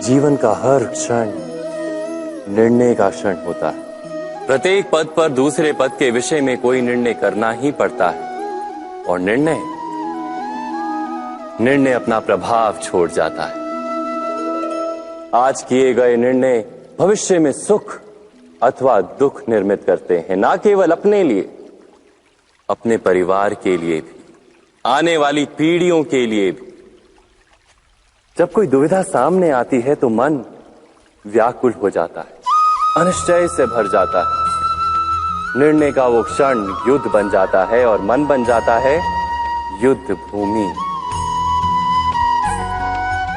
जीवन का हर क्षण निर्णय का क्षण होता है। प्रत्येक पद पर दूसरे पद के विषय में कोई निर्णय करना ही पड़ता है और निर्णय अपना प्रभाव छोड़ जाता है। आज किए गए निर्णय भविष्य में सुख अथवा दुख निर्मित करते हैं, ना केवल अपने लिए, अपने परिवार के लिए भी, आने वाली पीढ़ियों के लिए भी। जब कोई दुविधा सामने आती है तो मन व्याकुल हो जाता है, अनिश्चय से भर जाता है। निर्णय का वो क्षण युद्ध बन जाता है और मन बन जाता है युद्ध भूमि।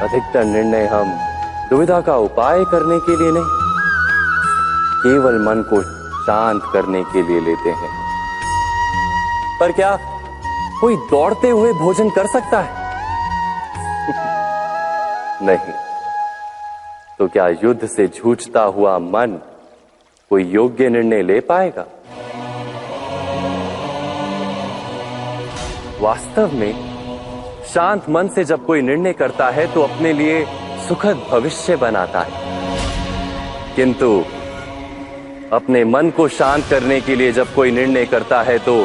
अधिकतर निर्णय हम दुविधा का उपाय करने के लिए नहीं, केवल मन को शांत करने के लिए लेते हैं। पर क्या कोई दौड़ते हुए भोजन कर सकता है? नहीं। तो क्या युद्ध से जूझता हुआ मन कोई योग्य निर्णय ले पाएगा? वास्तव में शांत मन से जब कोई निर्णय करता है तो अपने लिए सुखद भविष्य बनाता है, किंतु अपने मन को शांत करने के लिए जब कोई निर्णय करता है तो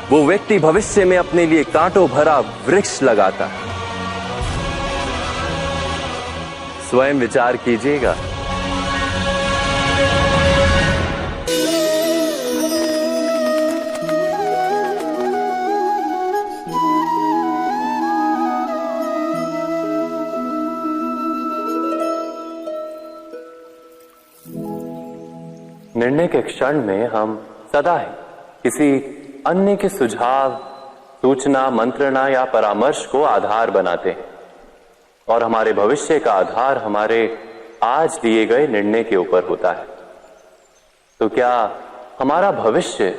वो व्यक्ति भविष्य में अपने लिए कांटों भरा वृक्ष लगाता है। स्वयं विचार कीजिएगा। निर्णय के क्षण में हम सदा ही किसी अन्य के सुझाव, सूचना, मंत्रणा या परामर्श को आधार बनाते हैं और हमारे भविष्य का आधार हमारे आज लिए गए निर्णय के ऊपर होता है। तो क्या हमारा भविष्य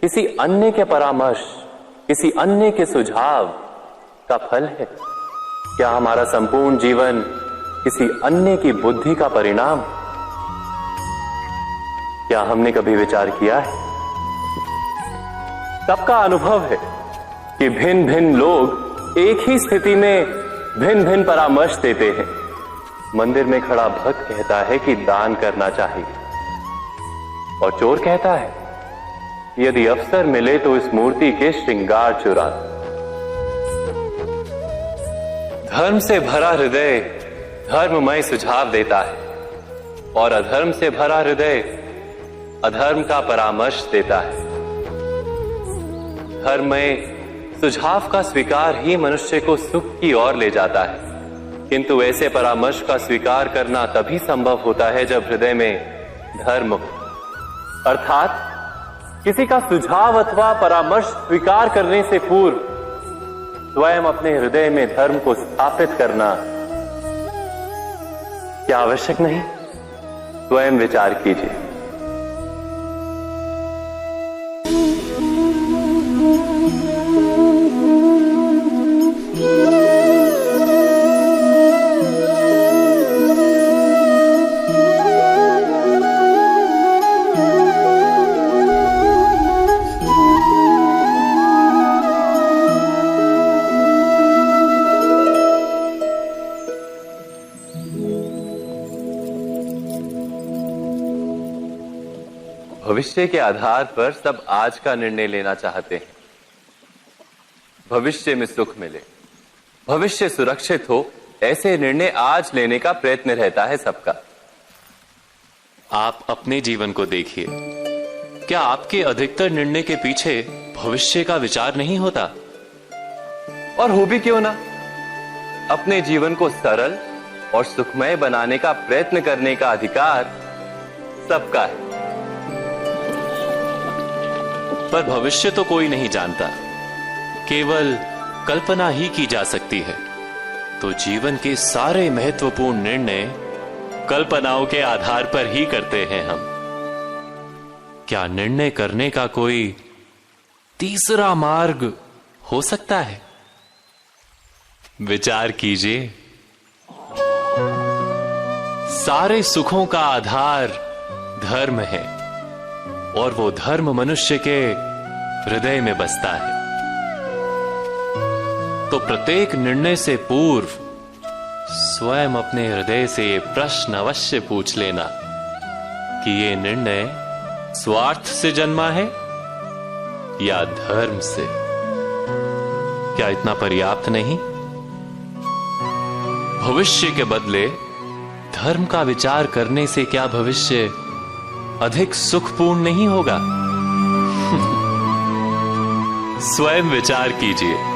किसी अन्य के परामर्श, किसी अन्य के सुझाव का फल है? क्या हमारा संपूर्ण जीवन किसी अन्य की बुद्धि का परिणाम? क्या हमने कभी विचार किया है? सबका अनुभव है कि भिन्न भिन्न लोग एक ही स्थिति में भिन्न भिन्न परामर्श देते हैं। मंदिर में खड़ा भक्त कहता है कि दान करना चाहिए और चोर कहता है यदि अवसर मिले तो इस मूर्ति के श्रृंगार चुरा। धर्म से भरा हृदय धर्ममय सुझाव देता है और अधर्म से भरा हृदय अधर्म का परामर्श देता है। धर्म में सुझाव का स्वीकार ही मनुष्य को सुख की ओर ले जाता है, किंतु ऐसे परामर्श का स्वीकार करना तभी संभव होता है जब हृदय में धर्म हो। अर्थात किसी का सुझाव अथवा परामर्श स्वीकार करने से पूर्व स्वयं अपने हृदय में धर्म को स्थापित करना क्या आवश्यक नहीं? स्वयं विचार कीजिए। भविष्य के आधार पर सब आज का निर्णय लेना चाहते हैं। भविष्य में सुख मिले, भविष्य सुरक्षित हो, ऐसे निर्णय आज लेने का प्रयत्न रहता है सबका। आप अपने जीवन को देखिए, क्या आपके अधिकतर निर्णय के पीछे भविष्य का विचार नहीं होता? और हो भी क्यों ना। अपने जीवन को सरल और सुखमय बनाने का प्रयत्न करने का अधिकार सबका है। पर भविष्य तो कोई नहीं जानता, केवल कल्पना ही की जा सकती है। तो जीवन के सारे महत्वपूर्ण निर्णय कल्पनाओं के आधार पर ही करते हैं हम। क्या निर्णय करने का कोई तीसरा मार्ग हो सकता है? विचार कीजिए। सारे सुखों का आधार धर्म है और वो धर्म मनुष्य के हृदय में बसता है। तो प्रत्येक निर्णय से पूर्व स्वयं अपने हृदय से ये प्रश्न अवश्य पूछ लेना कि ये निर्णय स्वार्थ से जन्मा है या धर्म से। क्या इतना पर्याप्त नहीं? भविष्य के बदले धर्म का विचार करने से क्या भविष्य अधिक सुखपूर्ण नहीं होगा? स्वयं विचार कीजिए।